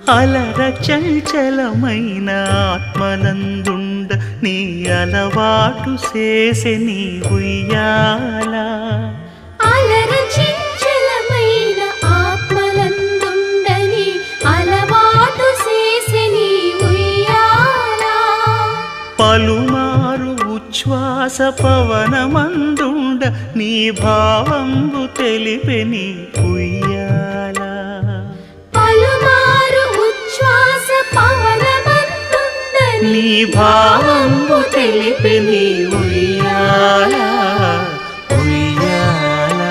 అలర చంచలమైన ఆత్మనందుండ నీ అలవాటు చేసే నీ ఉయ్యాల. అలర చంచలమైన ఆత్మనందుండ నీ అలవాటు చేసే నీ ఉయ్యాల. పలుమారు ఉచ్ఛ్వాస పవనమందుండ నీ భావంబు తెలిపే నీ ఉయ్యాల. పలుమారు ఉచ్ఛ్వాస పవనమందుండ నీ భావంబు తెలిపే నీ ఉయ్యాల. ఉయ్యాల.